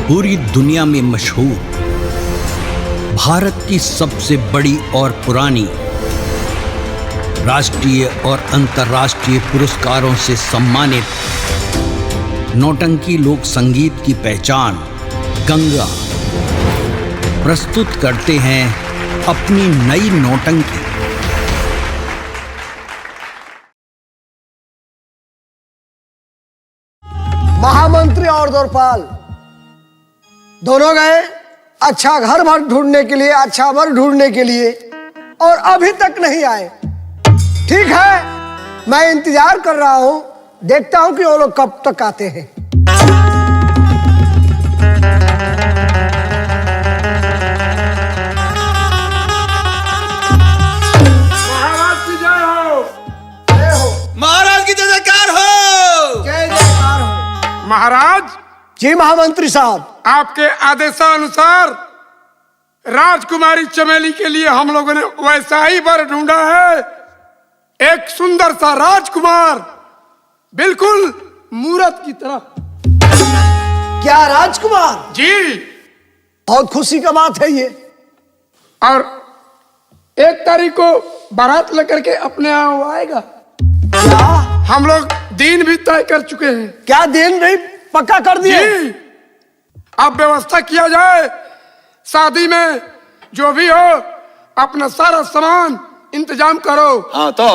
पूरी दुनिया में मशहूर, भारत की सबसे बड़ी और पुरानी, राष्ट्रीय और अंतर्राष्ट्रीय पुरस्कारों से सम्मानित नौटंकी लोक संगीत की पहचान गंगा प्रस्तुत करते हैं अपनी नई नौटंकी। महामंत्री और द्वारपाल दोनों गए अच्छा घर भर ढूंढने के लिए, अच्छा वर ढूंढने के लिए, और अभी तक नहीं आए। ठीक है, मैं इंतजार कर रहा हूं, देखता हूं कि वो लोग कब तक आते हैं। महाराज की जय हो। जय हो महाराज की जयकार हो। जय जयकार हो। महाराज जी महामंत्री साहब, आपके आदेशानुसार राजकुमारी चमेली के लिए हम लोगों ने वैसा ही वर ढूंढा है, एक सुंदर सा राजकुमार, बिल्कुल मूरत की तरह। क्या राजकुमार? जी, बहुत खुशी का बात है ये। और 1 तारीख को बारात लेकर के अपने यहाँ वो आएगा। क्या हम लोग दिन भी तय कर चुके हैं। क्या दिन नहीं पक्का कर दिए? जी, अब व्यवस्था किया जाए, शादी में जो भी हो अपना सारा सामान इंतजाम करो। हाँ तो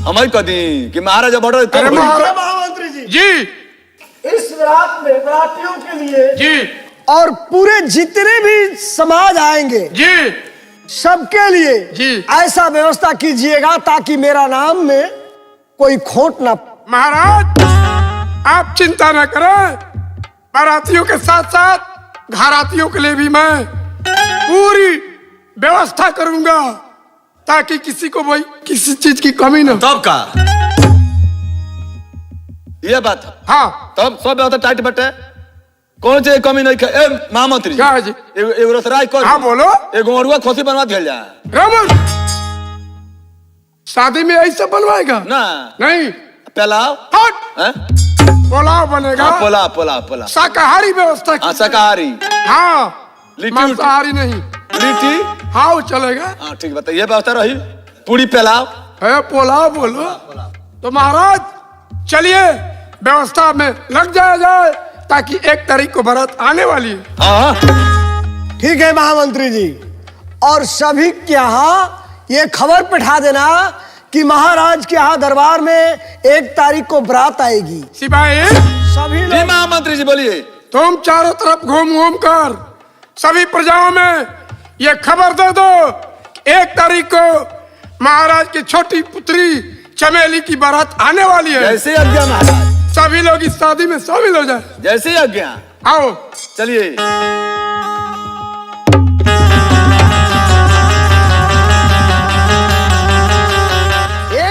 हमारी कदी कि महाराज बड़ो तो अरे महामंत्री जी, जी इस रात में बरातियों के लिए जी और पूरे जितने भी समाज आएंगे जी सबके लिए जी ऐसा व्यवस्था कीजिएगा ताकि मेरा नाम में कोई खोट ना। महाराज आप चिंता न करें, बारातियों के साथ साथ घरातियों के लिए भी मैं पूरी व्यवस्था करूंगा ताकि किसी को भाई किसी चीज की कमी न हो। तब का ये बात है। हाँ, तब सब व्यवस्था टाइट बटे, कौन चीज कमी नहीं है। ए महामंत्री क्या है जी? एगो रसराय कर। हाँ बोलो। एगो अरुआ खोसी बनवा दिया जाए। रमन, शादी में ऐसा बनवाएगा ना नहीं? पुलाव हट, हैं? पुलाव बनेगा। हाँ, पुलाव शाकाहारी व्यवस्था की। हाँ, शाकाहारी। हाँ, लिट्टी मांसाहारी नहीं। लिट्टी हाँ वो चलेगा। हाँ ठीक बताइए, व्यवस्था रही पूरी पुलाव है, पुलाव बोलो। तो महाराज चलिए व्यवस्था में लग जाए ताकि 1 तारीख को बारात आने वाली है। हाँ ठीक है महामंत्री जी, और सभी के यहाँ ये खबर पिठा देना कि महाराज के यहाँ दरबार में 1 तारीख को बारात आएगी। सिपाही सभी जी लोग महामंत्री जी बोलिए। तुम चारों तरफ घूम कर सभी प्रजाओं में ये खबर दे दो, 1 तारीख को महाराज की छोटी पुत्री चमेली की बारात आने वाली है। जैसे आज्ञा महाराज, सभी लोग इस शादी में शामिल हो जाए। जैसे आज्ञा। आओ चलिए।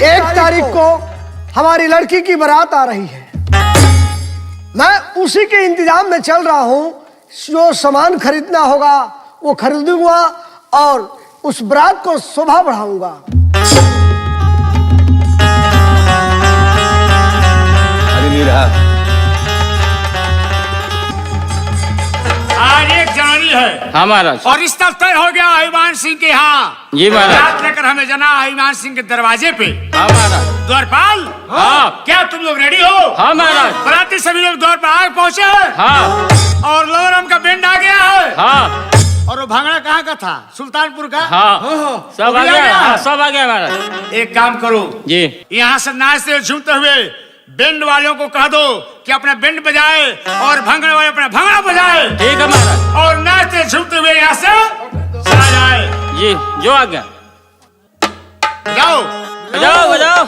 1 तारीख को हमारी लड़की की बारात आ रही है। मैं उसी के इंतजाम में चल रहा हूँ, जो सामान खरीदना होगा वो खरीदूंगा और उस बारात को शोभा बढ़ाऊंगा। अरे नहीं रहा। आज 1 जनवरी है। हाँ महाराज। और रिश्ता तय हो गया हनुमान सिंह के यहाँ। जी महाराज। रात लेकर हमें जना हनुमान सिंह के दरवाजे पे। हाँ महाराज। द्वारपाल, हाँ। क्या तुम लोग रेडी हो? हाँ महाराज। बराती सभी लोग द्वार पर आ पहुंचे हैं। हाँ और लोरम का बैंड आ गया है। हाँ और वो भांगड़ा कहाँ का था? सुल्तानपुर का। हाँ सब आ भी आ गया। गया। हाँ सब आ गया महाराज। एक काम करो जी। यहाँ से नाचते झूमते हुए बैंड वालों को कह दो कि अपना बैंड बजाए और भांगड़े वाले अपना भांगड़ा बजाए। ठीक है महाराज। और नाचते झूमते हुए यहाँ से चला जाए। जी जो आ गया। जाओ बजाओ बजाओ।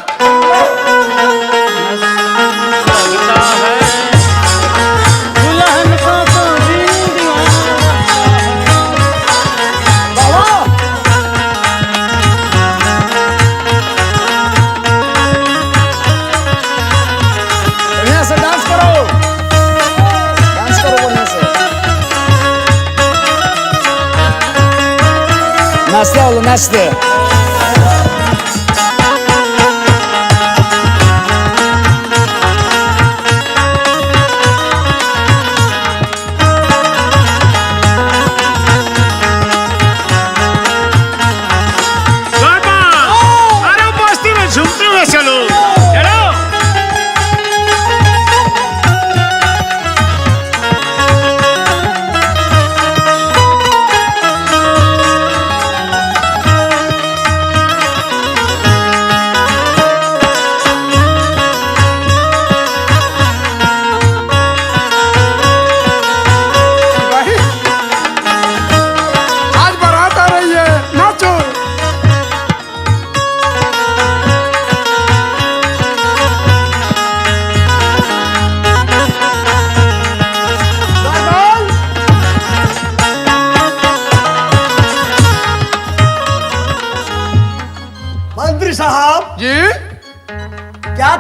दुल्हन को तो दिल दीवाना। बढ़िया से डांस करो, डांस करो बढ़िया से। नाचते।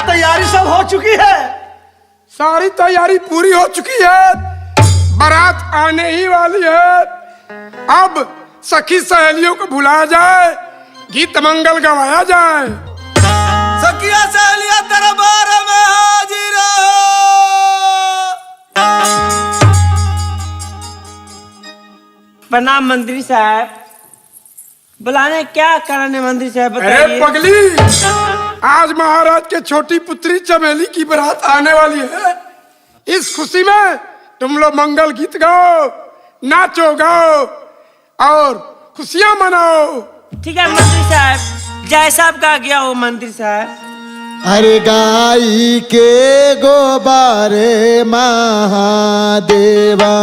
तैयारी सब हो चुकी है? सारी तैयारी पूरी हो चुकी है, बारात आने ही वाली है। अब सखी सहेलियों को बुलाया जाए, गीत मंगल गवाया जाए। सखिया सहेलिया दरबार में हाजिर हो। प्रणाम मंत्री साहब। बुलाने क्या कारण है मंत्री साहब, अरे बताइए। पगली, आज महाराज के छोटी पुत्री चमेली की बारात आने वाली है। इस खुशी में तुम लोग मंगल गीत गाओ, नाचो गाओ और खुशियां मनाओ। ठीक है मंत्री साहब, जैसा आपका गया हो मंत्री साहब। अरे गाई के गोबारे महादेवा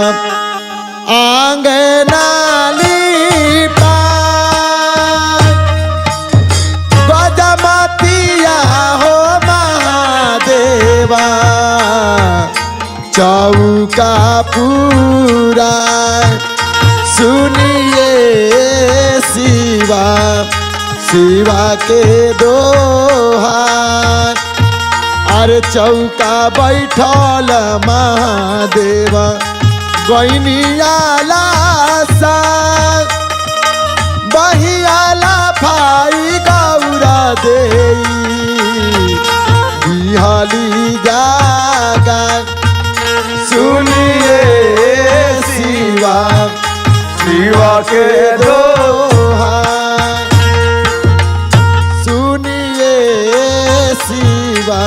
आंगनाली गजमतिया हो महादेवा चौका पूरा सुनिए शिवा शिवा के दोहा। अरे चौका बैठल महादेवा गैनियाला सा बहियाला फाई गौरा देई बिहाली जागा सुनिए शिवा शिवा के दोहा। सुनिए शिवा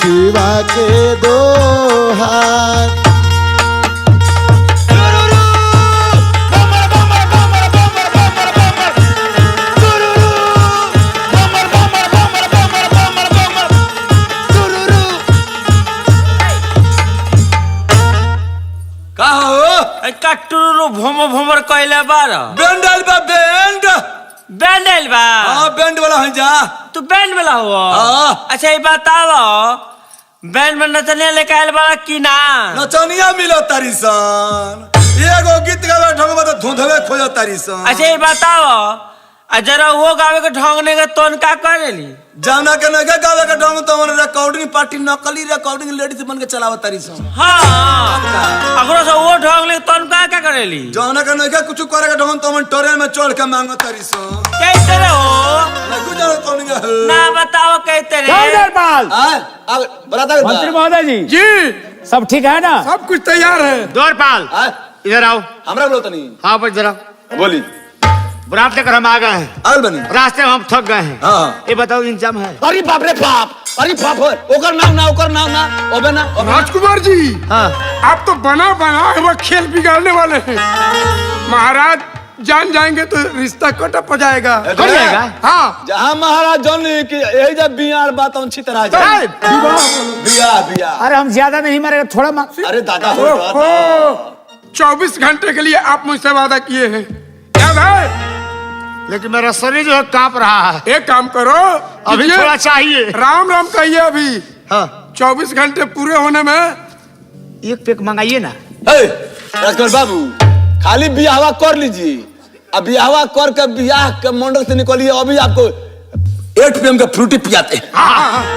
शिवा के दोहा। टुरु भोमो भोमर कहले बार बैंड आइल बा बैंड। बैंड आइल बा। हाँ बैंड वाला है जा। तू बैंड वाला हो? हाँ। अच्छा ये बताओ, बैंड में नचने लेके आइल बा कि ना? नचनिया मिलो तारी सन, एगो गीत गावे ढंग में तो धुंधवे खोजो तारी सन। अच्छा ये बताओ, जरा वो गावे के ढंग ने के तोन का करेली? जाना के नगे गावे के ढंग तो हमन रिकॉर्डिंग पार्टी नकली रिकॉर्डिंग लेडीज बन के चलावत तारी सन। हाँ, अगरो से वो ढंग ले तोन का करेली? जाना के नगे कुछ करे के ढंग तो हमन टोरे में चढ़ के मांगो तारी सन। कैसे रे हो? लगू जानो तो नहीं ना बताओ कैसे रे? मंत्री महोदय जी, जी सब ठीक है ना? सब कुछ तैयार है। द्वारपाल इधर आओ। हमरा बोलो तो नहीं। हाँ बस जरा बोली। बरात लेकर हम आ गए हैं, आल बनी। रास्ते में हम थक गए हैं। हाँ। ये बताओ इंतजाम है? अरे बाप रे बाप, अरे बाप हो, ओकर नाम ना ओबे ना। राजकुमार जी, हाँ। आप तो बना हुआ खेल बिगाड़ने वाले हैं। महाराज जान जाएंगे तो रिश्ता कट अप हो जाएगा। हो जाएगा? हाँ। जहाँ महाराज जान कि यही जब बियार बात हम अच्छी तरह जाए। बिया अरे हम ज्यादा नहीं मारेगा, थोड़ा अरे दादा हो ओहो, 24 घंटे के लिए आप मुझसे वादा किए हैं, याद है? लेकिन मेरा शरीर जो है कांप रहा है। एक काम करो, अभी कीजिए। थोड़ा चाहिए। राम राम कहिए अभी। हाँ। 24 घंटे पूरे होने में एक पेक मंगाइए ना। राजकुमार बाबू, खाली बियाहवा कर लीजिए। अब बियाहवा कर के बियाह के मंडल से निकलिए, अभी आपको 8 PM का फ्रूटी पियाते हैं।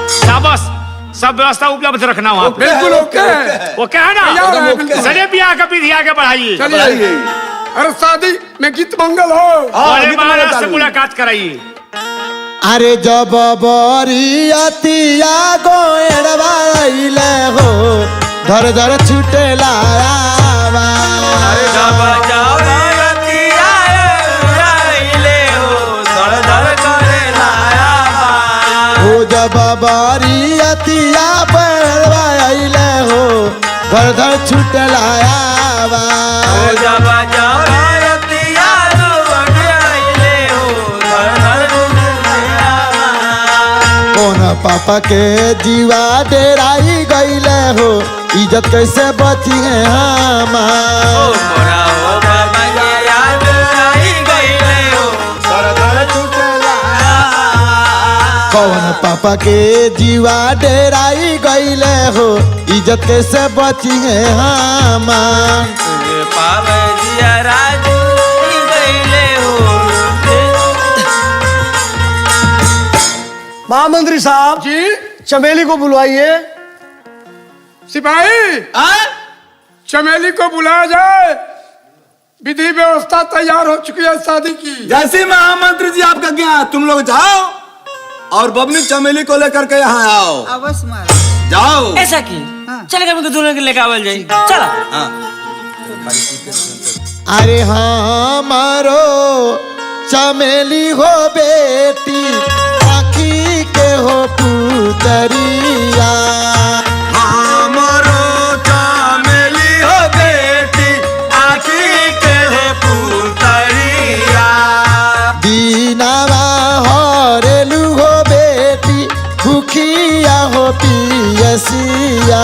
शाबाश, सब व्यवस्था उपलब्ध रखना वहाँ पे। बिल्कुल ओके है। वो क्या है तैयार है, ना? बिल्कुल। चलिए बियाह का विधि आगे बढ़ाइए। चलिए। अरे शादी में गीत मंगल हो। अरे महाराज से मुलाकात कराइए। अरे जब बरियतिया गोएड़वाइले हो धर धर छूटे लावा। अरे जब बरियतिया गोएड़वाइले हो धर धर करे लावा। हो जब बरियतिया गोएड़वाइले हो धर धर छूटे लावा। हो जब बरियतिया गोएड़वाइले हो धर धर करे लावा। कौन पापा के जीवा डेराई गईले हो इज्जत कैसे बची है हमार। ओ मोरा हो बाबा के याद आई गईले हो धर धर छूटे लावा। कौन पापा के जीवा डेराई गईले हो इज्जत कैसे बची है हमार। पावे जिया राजू गईले हो। महामंत्री साहब जी चमेली को बुलवाइए। सिपाही आए? चमेली को बुलाया जाए। विधि व्यवस्था तैयार हो चुकी है शादी की। जैसे महामंत्री जी आपका क्या, तुम लोग जाओ और बबनी चमेली को लेकर के यहाँ आओ। अवश्य महाराज। जाओ। ऐसा की चलेगा मुझे दोनों के लेकर आवल जाए। चला। हाँ। अरे हमारो चमेली हो बेटी, आखी के हो पुतरिया। हमारो चमेली हो बेटी, आखी के हो पुतरिया। दीनावा हरेलू हो बेटी, भूखिया हो पियसिया।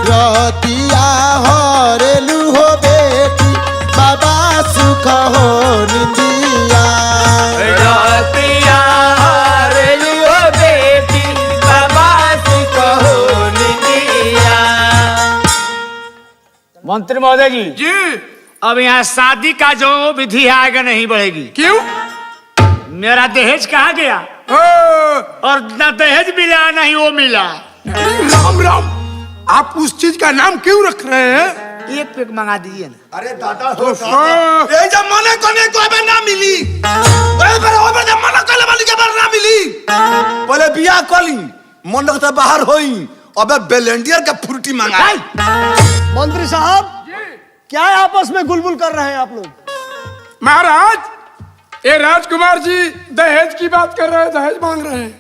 रतिया हरेलू हो बेटी, बाबा सुख हो निंदिया। मंत्री महोदय जी, जी अब यहाँ शादी का जो विधि है आगे नहीं बढ़ेगी। क्यों? मेरा दहेज कहाँ गया? ओ, और ना दहेज मिला नहीं वो मिला। राम राम, आप उस चीज का नाम क्यों रख रहे हैं? एक पेक मंगा दीजिए ना। अरे दादा ओहो, ये जब मने कोने को अबे ना मिली, ओए जब मने कोले वाली के बार ना मिली, पहले बियाह कली, मंडप से बाहर होई, अबे बेलेंडियर का फ्रूटी मंगा। मंत्री साहब, क्या आपस में गुलगुल कर रहे हैं आप लोग? महाराज ये राजकुमार जी दहेज की बात कर रहे हैं, दहेज मांग रहे हैं।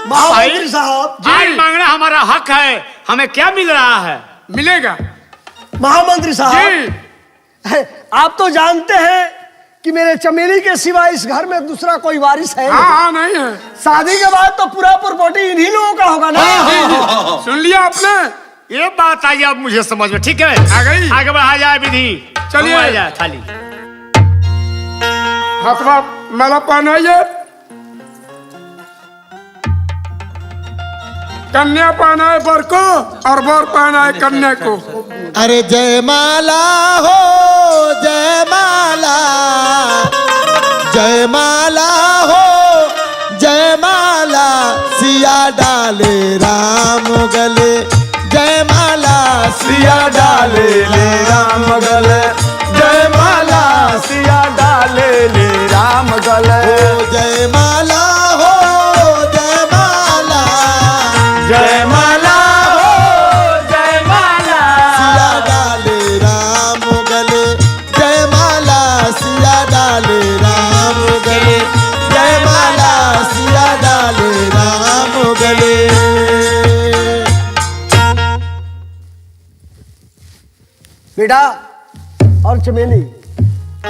महामंत्री साहब, आज मांगना हमारा हक है, हमें क्या मिल रहा है? मिलेगा। महामंत्री जी साहब, आप तो जानते हैं कि मेरे चमेली के सिवा इस घर में दूसरा कोई वारिस है हाँ नहीं। हाँ नहीं है। शादी के बाद तो पूरा प्रॉपर्टी इन्हीं लोगों का होगा ना। सुन लिया आपने? ये बात आई अब मुझे समझ में। ठीक है, आ गई। आगे बढ़ा जाए विधि। चलिए। मंगवाया जाए थाली। हाथवा माला पहनाइए, कन्या पहना है वर को और वर पहना है कन्या को। अरे जयमाला हो जयमाला, जयमाला हो जयमाला, सिया डाले राम गले। जयमाला सिया डाले ले राम गले। जयमाला सिया डाले ले राम गले। हो जयमाला हो जयमाला, जयमाला हो जयमाला, सिया डाले राम गले। जयमाला सिया डाले राम गले। जयमाला सिया डाले राम गले। बेटा और चमेली,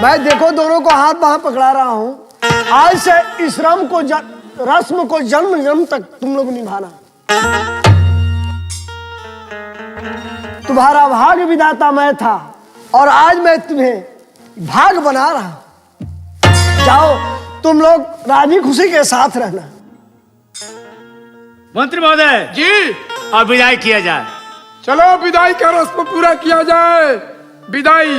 मैं देखो दोनों को हाथ बाहर पकड़ा रहा हूं। आज से इस रस्म को जन्म जन्म तक तुम लोग निभाना। तुम्हारा भाग्य विधाता मैं था और आज मैं तुम्हें भाग बना रहा हूं। जाओ तुम लोग राजी खुशी के साथ रहना। मंत्री महोदय जी अब विदाई किया जाए। चलो विदाई का रस्म पूरा किया जाए। विदाई।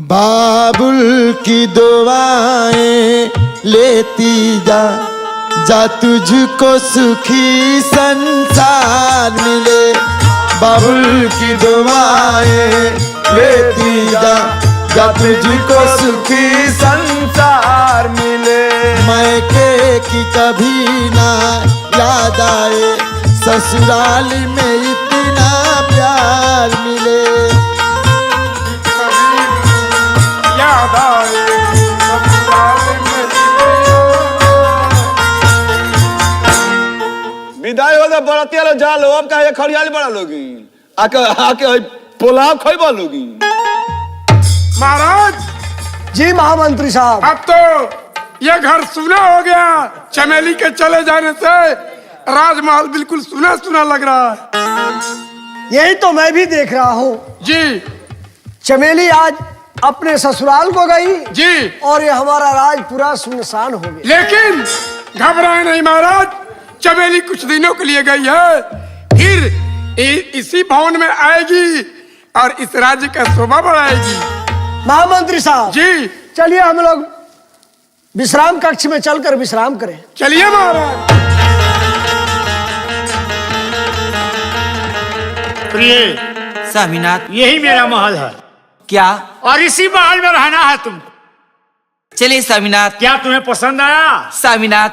बाबुल की दुआएं लेती जा, जा तुझको सुखी संसार मिले। बाबुल की दुआएं लेती जा, जा तुझको सुखी संसार मिले। मैके की कभी ना याद आए, ससुराल में इतना प्यार मिले। याद आए ससुराल में। विदाई हो गया, बरातिया लोग जा लो। अब का खड़ियाली बड़ा लोगी, आके आके पुलाव खइबा लोगी। महाराज जी महामंत्री साहब, अब तो यह घर सूना हो गया। चमेली के चले जाने से राजमहल बिल्कुल सुना सुना लग रहा है। यही तो मैं भी देख रहा हूँ। जी चमेली आज अपने ससुराल को गई जी, और ये हमारा राज पूरा सुनसान हो गया। लेकिन घबराए नहीं महाराज, चमेली कुछ दिनों के लिए गई है, फिर इसी भवन में आएगी। और इस राज्य का शोभा बढ़ाएगी। महामंत्री साहब जी चलिए हम लोग विश्राम कक्ष में चलकर विश्राम करें। चलिए महाराज। प्रिय स्वामीनाथ, यही मेरा महल है क्या? और इसी महल में रहना है तुम। चलिए स्वामीनाथ। क्या तुम्हें पसंद आया? स्वामीनाथ,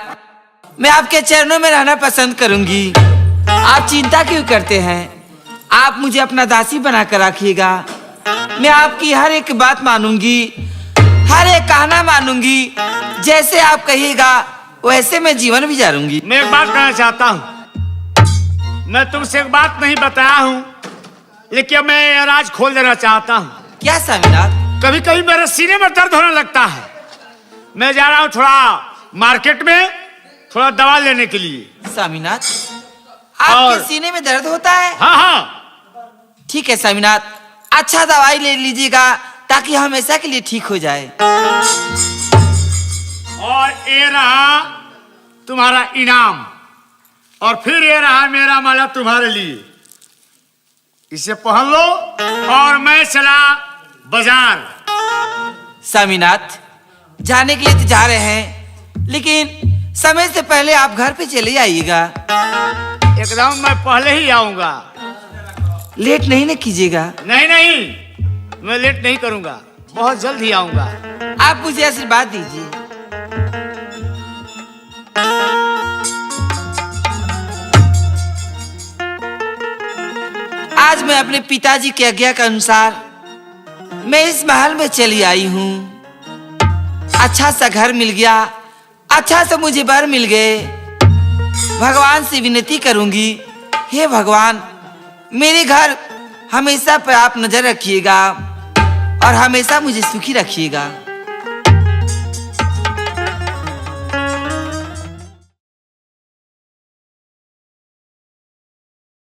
मैं आपके चरणों में रहना पसंद करूंगी। आप चिंता क्यों करते हैं? आप मुझे अपना दासी बनाकर रखिएगा। मैं आपकी हर एक बात मानूंगी, हर एक कहना मानूंगी। जैसे आप कहिएगा वैसे मैं जीवन गुजारूंगी। मैं एक बात कहना चाहता हूँ। मैं तुमसे एक बात नहीं बताया हूँ, लेकिन मैं यह राज खोल देना चाहता हूँ। क्या स्वामीनाथ? कभी कभी मेरे सीने में दर्द होने लगता है। मैं जा रहा हूँ थोड़ा मार्केट में, थोड़ा दवा लेने के लिए। स्वामीनाथ, आपके सीने में दर्द होता है? हाँ हाँ। ठीक है स्वामीनाथ, अच्छा दवाई ले लीजिएगा ताकि हमेशा के लिए ठीक हो जाए। और ये रहा तुम्हारा इनाम, और फिर ये रहा मेरा माला तुम्हारे लिए। इसे पहन लो और मैं चला बाजार। स्वामीनाथ, जाने के लिए तो जा रहे हैं, लेकिन समय से पहले आप घर पे चले आइएगा। एकदम मैं पहले ही आऊंगा। लेट नहीं ना कीजिएगा। नहीं नहीं, मैं लेट नहीं करूंगा, बहुत जल्द ही आऊंगा। आप मुझे आशीर्वाद दीजिए। आज मैं अपने पिताजी की आज्ञा के अनुसार मैं इस महल में चली आई हूँ। अच्छा सा घर मिल गया, अच्छा सा मुझे वर मिल गए। भगवान से विनती करूंगी, हे भगवान, मेरे घर हमेशा पर आप नजर रखिएगा और हमेशा मुझे सुखी रखिएगा।